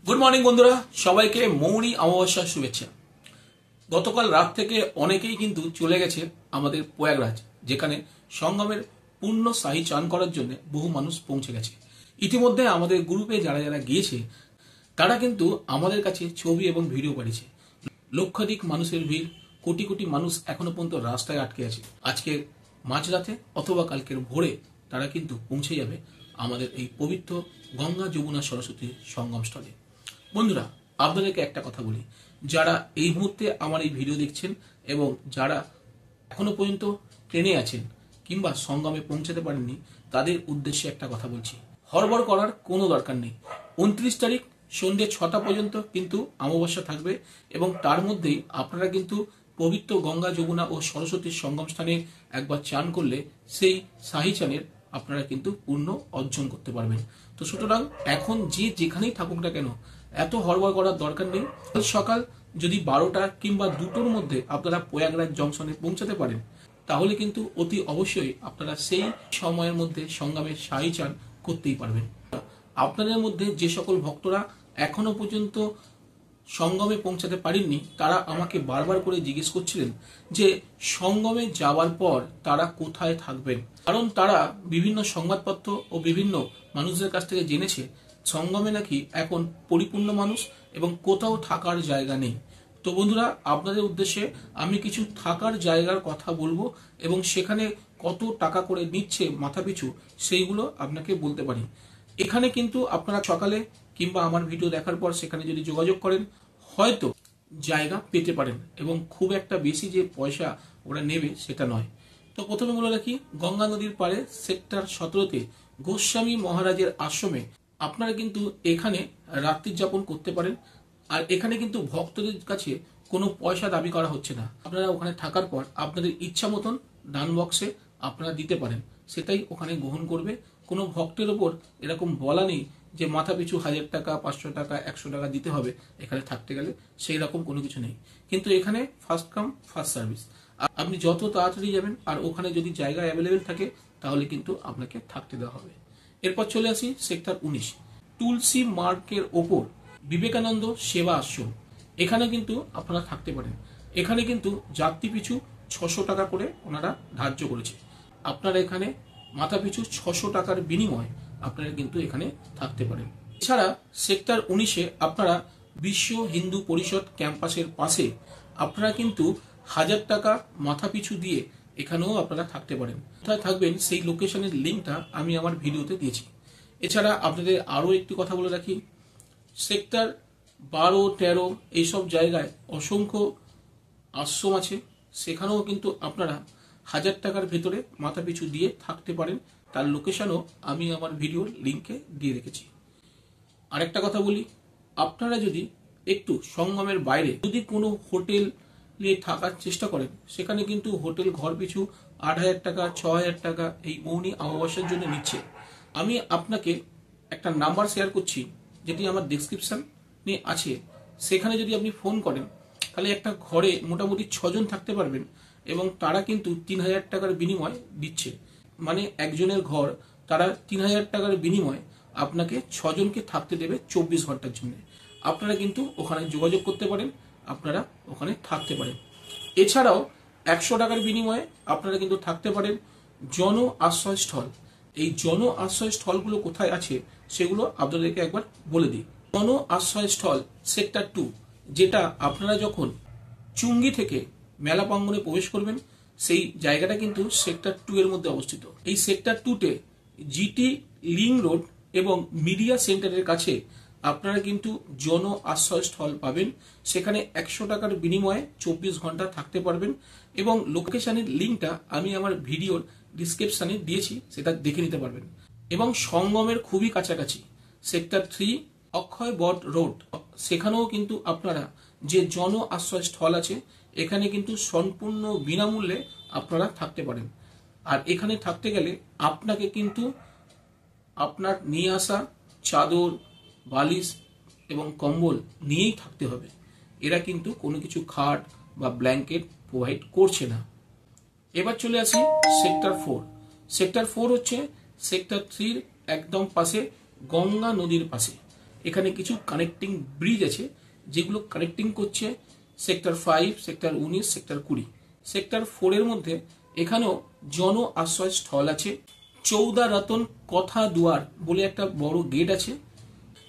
Good morning বন্ধুরা, সবাইকে মৌনী অমাবস্যার শুভেচ্ছা। গতকাল রাত থেকে অনেকেই কিন্তু চলে গেছে আমাদের প্রয়াগরাজ, যেখানে সঙ্গমের পূর্ণ শাহী চান করার জন্য বহু মানুষ পৌঁছে গেছে। ইতিমধ্যে আমাদের গ্রুপে যারা যারা গিয়েছে তারা কিন্তু আমাদের কাছে ছবি এবং ভিডিও পাঠিয়েছে। লক্ষাধিক মানুষের ভিড়, কোটি কোটি মানুষ এখনো পর্যন্ত রাস্তায় আটকে আছে। আজকে মাঝরাতে অথবা কালকের ভোরে তারা কিন্তু পৌঁছে যাবে আমাদের এই পবিত্র গঙ্গা যমুনা সরস্বতী সঙ্গমস্থলে। বন্ধুরা, আপনাদেরকে একটা কথা বলি, যারা এই মুহূর্তে আমার এই ভিডিও দেখছেন এবং যারা এখনো পর্যন্ত ট্রেনে আছেন কিংবা সঙ্গমে পৌঁছাতে পারেননি, তাদের উদ্দেশ্যে একটা কথা বলছি, হড়বড় করার কোনো দরকার নেই। 29 তারিখ সন্ধ্যে 6টা পর্যন্ত কিন্তু অমাবস্যা থাকবে এবং তার মধ্যেই আপনারা কিন্তু পবিত্র গঙ্গা যমুনা ও সরস্বতীর সঙ্গম স্থানে একবার চান করলে সেই শাহী চানের আপনারা কিন্তু পূর্ণ অর্জন করতে পারবেন। তো সুতরাং এখন যে যেখানেই থাকুক না কেন, এত হড়বড় করার দরকার নেই। সকাল যদি 12টা কিংবা 2টোর মধ্যে আপনারা প্রয়াগরাজ জংশনে পৌঁছাতে পারেন, তাহলে কিন্তু অতি অবশ্যই আপনারা সেই সময়ের মধ্যে সঙ্গমের শাহী চান করতেই পারবেন। আপনাদের মধ্যে যে সকল ভক্তরা এখনো পর্যন্ত সঙ্গমে পৌঁছাতে পারেননি, তারা আমাকে বারবার করে জিজ্ঞেস করছিলেন যে সঙ্গমে যাওয়ার পর তারা কোথায় থাকবেন। কারণ তারা বিভিন্ন সংবাদপত্র ও বিভিন্ন মানুষদের কাছ থেকে জেনেছে সঙ্গমে নাকি এখন পরিপূর্ণ মানুষ এবং কোথাও থাকার জায়গা নেই। তো বন্ধুরা, আপনাদের উদ্দেশ্যে আমি কিছু থাকার জায়গার কথা বলবো এবং সেখানে কত টাকা করে নিচ্ছে মাথাপিছু সেইগুলো আপনাকে বলতে পারি। এখানে কিন্তু আপনারা সকালে কিংবা আমার ভিডিও দেখার পর সেখানে যদি যোগাযোগ করেন, হয়তো জায়গা পেতে পারেন এবং খুব একটা বেশি যে পয়সা ওরা নেবে সেটা নয়। তো প্রথমে বলে রাখি, গঙ্গা নদীর পাড়ে সেক্টর 17তে গোস্বামী মহারাজের আশ্রমে আপনারা কিন্তু এখানে রাত্রি যাপন করতে পারেন। আর এখানে কিন্তু ভক্তদের কাছে কোনো পয়সা দাবি করা হচ্ছে না। আপনারা ওখানে থাকার পর আপনাদের ইচ্ছা মতন দান বক্সে আপনারা দিতে পারেন, সেটাই ওখানে গ্রহণ করবে। কোনো ভক্তের ওপর এরকম বলা নেই যে মাথা পিছু 1000 টাকা, 500 টাকা, 100 টাকা দিতে হবে এখানে থাকতে গেলে, সেই রকম কোনো কিছু নেই। কিন্তু এখানে ফার্স্ট কাম ফার্স্ট সার্ভিস। আপনি যত তাড়াতাড়ি যাবেন আর ওখানে যদি জায়গা অ্যাভেলেবেল থাকে তাহলে কিন্তু আপনাকে থাকতে দেওয়া হবে। এরপর চলে আসি সেক্টর 19, তুলসী মার্কের ওপর বিবেকানন্দ সেবা আশ্রম। এখানে কিন্তু আপনারা থাকতে পারেন। এখানে কিন্তু যাত্রী পিছু 600 টাকা করে ওনারা ধার্য করেছে। আপনারা এখানে মাথা পিছু 600 টাকার বিনিময়ে আপনারা কিন্তু এখানে থাকতে পারেন। এছাড়া সেক্টর 19-এ আপনারা বিশ্ব হিন্দু পরিষদ ক্যাম্পাসের পাশে আপনারা কিন্তু 1000 টাকা মাথা পিছু দিয়ে এখানেও আপনারা থাকতে পারেন। কোথায় থাকবেন সেই লোকেশনের লিঙ্কটা আমি আমার ভিডিওতে দিয়েছি। এছাড়া আপনাদের আরও একটি কথা বলে রাখি, সেক্টর 12, 13 এইসব জায়গায় অসংখ্য আশ্রম আছে, সেখানেও কিন্তু আপনারা 1000 টাকার ভেতরে মাথা পিছু দিয়ে থাকতে পারেন। তার লোকেশনও আমি আমার ভিডিওর লিঙ্কে দিয়ে রেখেছি। আরেকটা কথা বলি, আপনারা যদি একটু সঙ্গমের বাইরে যদি কোনো হোটেলে থাকার চেষ্টা করেন, সেখানে কিন্তু হোটেল ঘর পিছু 8000 টাকা, 6000 টাকা এই মৌনী অমাবস্যার জন্য নিচ্ছে। আমি আপনাকে একটা নাম্বার শেয়ার করছি যেটি আমার ডেসক্রিপশনে আছে। সেখানে যদি আপনি ফোন করেন তাহলে একটা ঘরে মোটামুটি 6 জন থাকতে পারবেন এবং তারা কিন্তু 3000 টাকার বিনিময় দিচ্ছে। মানে একজনের ঘর তারা 3000 টাকার বিনিময়ে আপনাকে 6 জনকে থাকতে দেবে 24 ঘন্টার জন্য। আপনারা কিন্তু ওখানে যোগাযোগ করতে পারেন, আপনারা ওখানে থাকতে পারেন। এছাড়াও 100 টাকার বিনিময়ে আপনারা কিন্তু থাকতে পারেন জন আশ্রয়স্থল। এই জন আশ্রয়স্থলগুলো কোথায় আছে সেগুলো আপনাদেরকে একবার বলে দিই। জন আশ্রয়স্থল সেক্টর 2, যেটা আপনারা যখন চুঙ্গি থেকে মেলা প্রাঙ্গণে প্রবেশ করবেন, সেই জায়গাটা কিন্তু সেক্টর 2 এর মধ্যে অবস্থিত। এই সেক্টর 2-তে জিটি লিং রোড এবং মিডিয়া সেন্টারের কাছে আপনারা কিন্তু জন আশ্রয়স্থল পাবেন। সেখানে 100 টাকার বিনিময়ে 24 ঘন্টা থাকতে পারবেন এবং লোকেশনের লিঙ্কটা আমি আমার ভিডিওর ডিসক্রিপশনে দিয়েছি, সেটা দেখে নিতে পারবেন। এবং সঙ্গমের খুবই কাছাকাছি সেক্টর 3 অক্ষয় বট রোড, সেখানেও কিন্তু আপনারা যে জন আশ্রয়স্থল আছে এখানে কিন্তু সম্পূর্ণ বিনামূল্যে আপনারা থাকতে পারেন। আর এখানে থাকতে গেলে আপনাকে কিন্তু আপনার নিয়ে আসা চাদর, বালিশ এবং কম্বল নিয়েই থাকতে হবে। এরা কিন্তু কোনো কিছু খাট বা ব্ল্যাঙ্কেট প্রোভাইড করছে না। এবার চলে আসি সেক্টর 4। সেক্টর 4 হচ্ছে সেক্টর 3-র একদম পাশে, গঙ্গা নদীর পাশে। এখানে কিছু কানেক্টিং ব্রিজ আছে যেগুলো কানেক্টিং করছে সেক্টর 5, সেক্টর 19, সেক্টর 20। সেক্টর 4 এর মধ্যে এখানেও জন আশ্রয় স্থল আছে। চৌদা রতন কথা দুয়ার বলে একটা বড় গেট আছে।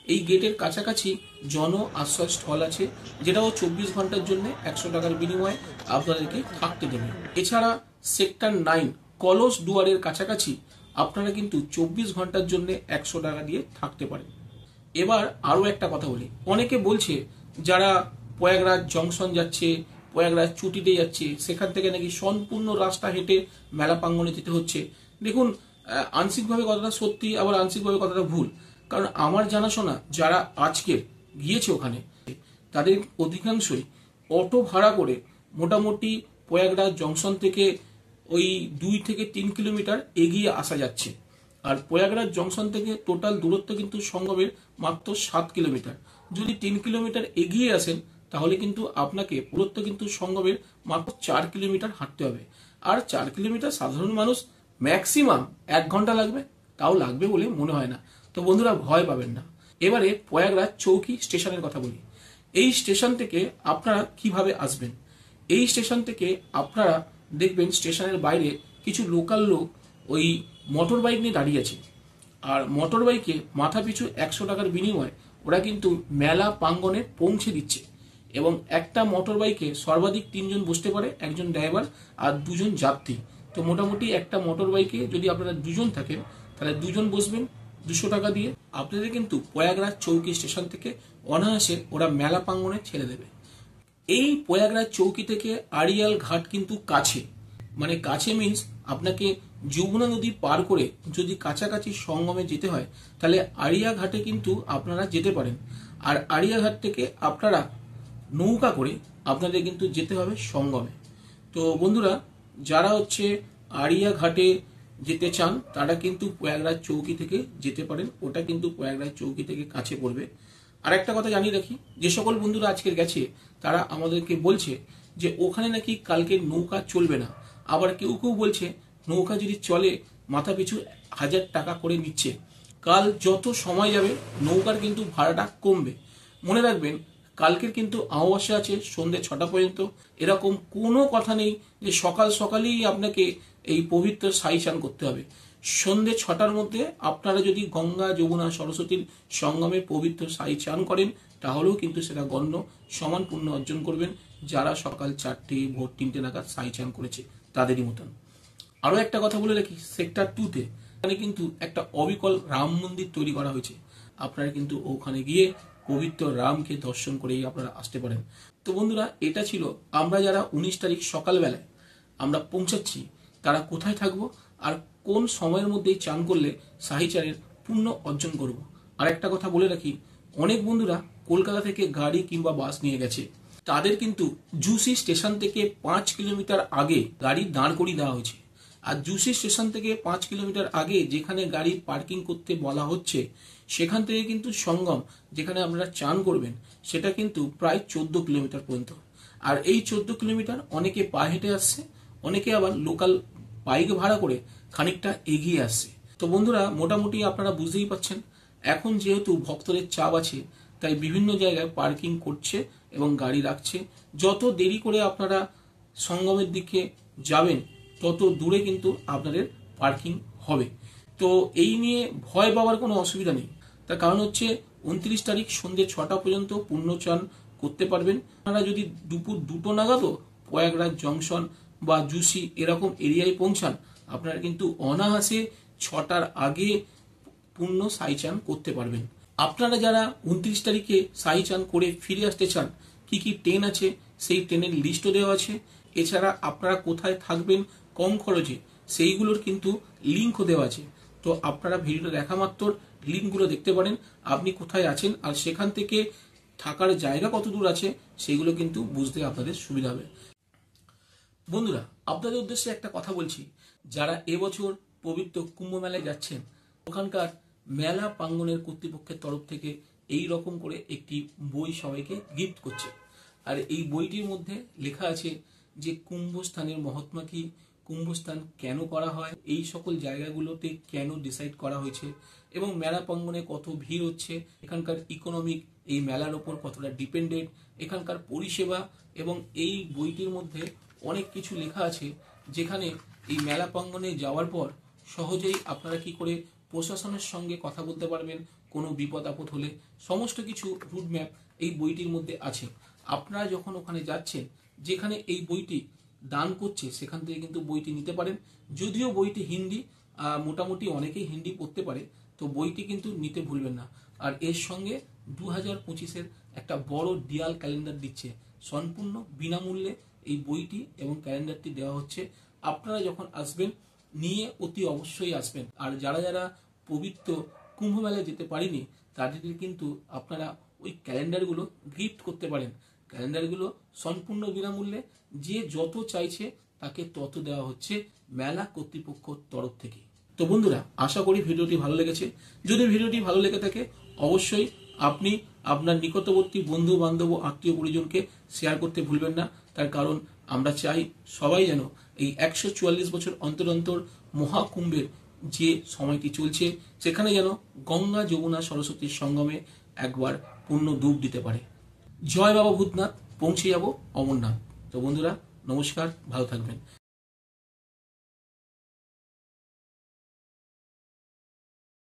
এই গেটের কাছাকাছি জন আশ্রয় স্থল আছে, যেটাও 24 ঘন্টার জন্য 100 টাকার বিনিময়ে আপনাদেরকে থাকতে দেবে। এছাড়া সেক্টর 9 কলস দুয়ারের কাছাকাছি আপনারা কিন্তু 24 ঘন্টার জন্য 100 টাকা দিয়ে থাকতে পারেন। এবার আরো একটা কথা বলি, অনেকে বলছে যারা প্রয়াগরাজ জংশন যাচ্ছে, প্রয়াগরাজ চুটিতে যাচ্ছে, সেখান থেকে নাকি সম্পূর্ণ রাস্তা হেঁটে মেলা প্রাঙ্গণে যেতে হচ্ছে। দেখুন, আংশিকভাবে কথাটা সত্যি, আবার আংশিকভাবে কথাটা ভুল। কারণ আমার জানাশোনা যারা আজকে গিয়েছে ওখানে, তাদের অধিকাংশই অটো ভাড়া করে মোটামুটি প্রয়াগরাজ জংশন থেকে ওই 2 থেকে 3 কিলোমিটার এগিয়ে আসা যাচ্ছে। আর প্রয়াগরাজ জংশন থেকে টোটাল দূরত্ব কিন্তু সঙ্গমের মাত্র 7 কিলোমিটার। যদি 3 কিলোমিটার এগিয়ে আসেন তাহলে কিন্তু আপনাকে দূরত্ব কিন্তু সঙ্গমের মাত্র 4 কিলোমিটার হাঁটতে হবে। আর 4 কিলোমিটার সাধারণ মানুষ ম্যাক্সিমাম 1 ঘন্টা লাগবে, তাও লাগবে বলে মনে হয় না। তো বন্ধুরা, ভয় পাবেন না। এবারে প্রয়াগরাজ চৌকি স্টেশনের কথা বলি। এই স্টেশন থেকে আপনারা কিভাবে আসবেন? এই স্টেশন থেকে আপনারা দেখবেন স্টেশনের বাইরে কিছু লোকাল লোক ওই মোটর বাইক নিয়ে দাঁড়িয়ে আছে। আর মোটর বাইকে মাথা পিছু 100 টাকার বিনিময়ে ওরা কিন্তু মেলা প্রাঙ্গণে পৌঁছে দিচ্ছে। এবং একটা মোটর বাইকে সর্বাধিক 3 জন বসতে পারে, একজন ড্রাইভার আর 2 জন যাত্রী। তো মোটামুটি একটা মোটর বাইকে যদি আপনারা 2 জন থাকেন তাহলে 2 জন বসবেন 200 টাকা দিয়ে। আপনাদের কিন্তু প্রয়াগরাজ চৌকি স্টেশন থেকে অনায়াসে ওরা মেলা প্রাঙ্গণে ছেড়ে দেবে। এই প্রয়াগরাজ চৌকি থেকে আড়িয়াল ঘাট কিন্তু কাছে, মানে কাছে মিন্স আপনাকে যমুনা নদী পার করে যদি কাছাকাছি সঙ্গমে যেতে হয় তাহলে আড়িয়া ঘাটে কিন্তু আপনারা যেতে পারেন। আর আড়িয়া ঘাট থেকে আপনারা নৌকা করে আপনাদের কিন্তু যেতে হবে সঙ্গমে। তো বন্ধুরা, যারা আড়িয়া ঘাটে যেতে চান তারা কিন্তু প্রয়াগরাজ চৌকি থেকে যেতে পারেন, ওটা কিন্তু প্রয়াগরাজ চৌকি থেকে কাছে পড়বে। আর একটা কথা জানিয়ে রাখি, যে সকল বন্ধুরা আজকের গেছে তারা আমাদেরকে বলছে যে ওখানে নাকি কালকে নৌকা চলবে না। আবার কেউ কেউ বলছে নৌকা যদি চলে মাথা পিছু 1000 টাকা করে নিচ্ছে। কাল যত সময় যাবে নৌকার কিন্তু ভাড়াটা কমবে। মনে রাখবেন, কালকের কিন্তু অমাবস্যা আছে সন্ধ্যে 6টা পর্যন্ত। এরকম কোনো কথা নেই যে সকাল সকালেই আপনাকে এই পবিত্র সাই চান করতে হবে। সন্ধ্যে 6টার মধ্যে আপনারা যদি গঙ্গা, যমুনা, সরস্বতীর সঙ্গমে পবিত্র সাই চান করেন তাহলেও কিন্তু সেটা গণ্য, সমান পুণ্য অর্জন করবেন যারা সকাল 4টে, ভোর 3টে নাগাদ সাই চান করেছে তাদেরই মতন। আরো একটা কথা বলে রাখি, সেক্টর 2তে এখানে কিন্তু একটা অবিকল রাম মন্দির তৈরি করা হয়েছে। আপনারা কিন্তু ওখানে গিয়ে পবিত্র রামকে দর্শন করেই আপনারা আসতে পারেন। তো বন্ধুরা, এটা ছিল আমরা যারা 19 তারিখ সকালবেলায় আমরা পৌঁছাচ্ছি তারা কোথায় থাকবো আর কোন সময়ের মধ্যে চান করলে সাহিচারের পুণ্য অর্জন করব। আর একটা কথা বলে রাখি, অনেক বন্ধুরা কলকাতা থেকে গাড়ি কিংবা বাস নিয়ে গেছে, তাদের কিন্তু জুসি স্টেশন থেকে 5 কিলোমিটার আগে গাড়ি দাঁড় করিয়ে দেওয়া হয়েছে। আর জুসি স্টেশন থেকে 5 কিলোমিটার আগে যেখানে গাড়ি পার্কিং করতে বলা হচ্ছে সেখান থেকে কিন্তু সঙ্গম যেখানে আপনারা চান করবেন সেটা কিন্তু প্রায় 14 কিলোমিটার পর্যন্ত। আর এই 14 কিলোমিটার অনেকে পায়ে হেঁটে আসছে, অনেকে আবার লোকাল বাইক ভাড়া করে খানিকটা এগিয়ে আসছে। তো বন্ধুরা, মোটামুটি আপনারা বুঝতেই পারছেন, এখন যেহেতু ভক্তদের চাপ আছে তাই বিভিন্ন জায়গায় পার্কিং করছে এবং গাড়ি রাখছে। যত দেরি করে আপনারা সঙ্গমের দিকে যাবেন তত দূরে কিন্তু আপনাদের পার্কিং হবে। তো এই নিয়ে ভয় পাওয়ার কোনো অসুবিধা নেই। তার কারণ 29 তারিখ সন্ধ্যে 6টা পর্যন্ত পুণ্যচান করতে পারবেন। আপনারা যদি দুপুর 2টো নাগাদও প্রয়াগরাজ জংশন বা জুসি এরকম এরিয়ায় পৌঁছান আপনারা কিন্তু অনায়াসে 6টার আগে পূর্ণ সাই চান করতে পারবেন। আপনারা যারা 29 তারিখে সাই চান করে ফিরে আসতে চান, কি কি ট্রেন আছে সেই ট্রেনের লিস্টও দেওয়া আছে। এছাড়া আপনারা কোথায় থাকবেন কম খরচে সেইগুলোর কিন্তু লিঙ্কও দেওয়া আছে। তো আপনারা ভিডিওটা দেখা মাত্র লিঙ্কগুলো দেখতে পারেন, আপনি কোথায় আছেন আর সেখান থেকে থাকার জায়গা কত দূর আছে সেগুলো কিন্তু বুঝতে আপনাদের সুবিধা হবে। বন্ধুরা, আপনাদের উদ্দেশ্যে একটা কথা বলছি, যারা এবছর পবিত্র কুম্ভ মেলায় যাচ্ছেন ওখানকার মেলা প্রাঙ্গণের কর্তৃপক্ষের তরফ থেকে এই রকম করে একটি বই সবাইকে গিফট করছে। আর এই বইটির মধ্যে লেখা আছে যে কুম্ভ স্থানের মহাত্মা কি, কুম্ভস্থান কেন করা হয়, এই সকল জায়গাগুলোতে কেন ডিসাইড করা হয়েছে এবং মেলা প্রাঙ্গণে কত ভিড় হচ্ছে, এখানকার ইকোনমিক এই মেলার ওপর কতটা ডিপেন্ডেন্ট, এখানকার পরিষেবা এবং এই বইটির মধ্যে অনেক কিছু লেখা আছে যেখানে এই মেলা প্রাঙ্গণে যাওয়ার পর সহজেই আপনারা কি করে প্রশাসনের সঙ্গে কথা বলতে পারবেন কোনো বিপদ আপদ হলে, সমস্ত কিছু রুট ম্যাপ এই বইটির মধ্যে আছে। আপনারা যখন ওখানে যাচ্ছেন, যেখানে এই বইটি দান করছে সেখান থেকে কিন্তু বইটি নিতে পারেন। যদিও বইটি হিন্দি, মোটামুটি অনেকেই হিন্দি পড়তে পারে, তো বইটি কিন্তু নিতে ভুলবেন না। আর এর সঙ্গে 2025-এর একটা বড় ডিয়াল ক্যালেন্ডার দিচ্ছে, সম্পূর্ণ বিনামূল্যে এই বইটি এবং ক্যালেন্ডারটি দেওয়া হচ্ছে। আপনারা যখন আসবেন নিয়ে অতি অবশ্যই আসবেন। আর যারা যারা পবিত্র কুম্ভ মেলায় যেতে পারেনি তাদেরকে কিন্তু আপনারা ওই ক্যালেন্ডারগুলো গিফট করতে পারেন। ক্যালেন্ডারগুলো সম্পূর্ণ বিনামূল্যে, যে যত চাইছে তাকে তত দেওয়া হচ্ছে মেলা কর্তৃপক্ষর তরফ থেকে। তো বন্ধুরা, আশা করি ভিডিওটি ভালো লেগেছে। যদি ভিডিওটি ভালো লেগে থাকে অবশ্যই আপনি আপনার নিকটবর্তী বন্ধু বান্ধব ও আত্মীয় পরিজনকে শেয়ার করতে ভুলবেন না। তার কারণ আমরা চাই সবাই যেন এই 144 বছর অন্তর অন্তর মহাকুম্ভের যে সময়টি চলছে সেখানে যেন গঙ্গা যমুনা সরস্বতীর সঙ্গমে একবার পূর্ণ ডুব দিতে পারে। জয় বাবা ভূতনাথ, পৌঁছে যাব অমরনাথ। তো বন্ধুরা, নমস্কার, ভালো থাকবেন।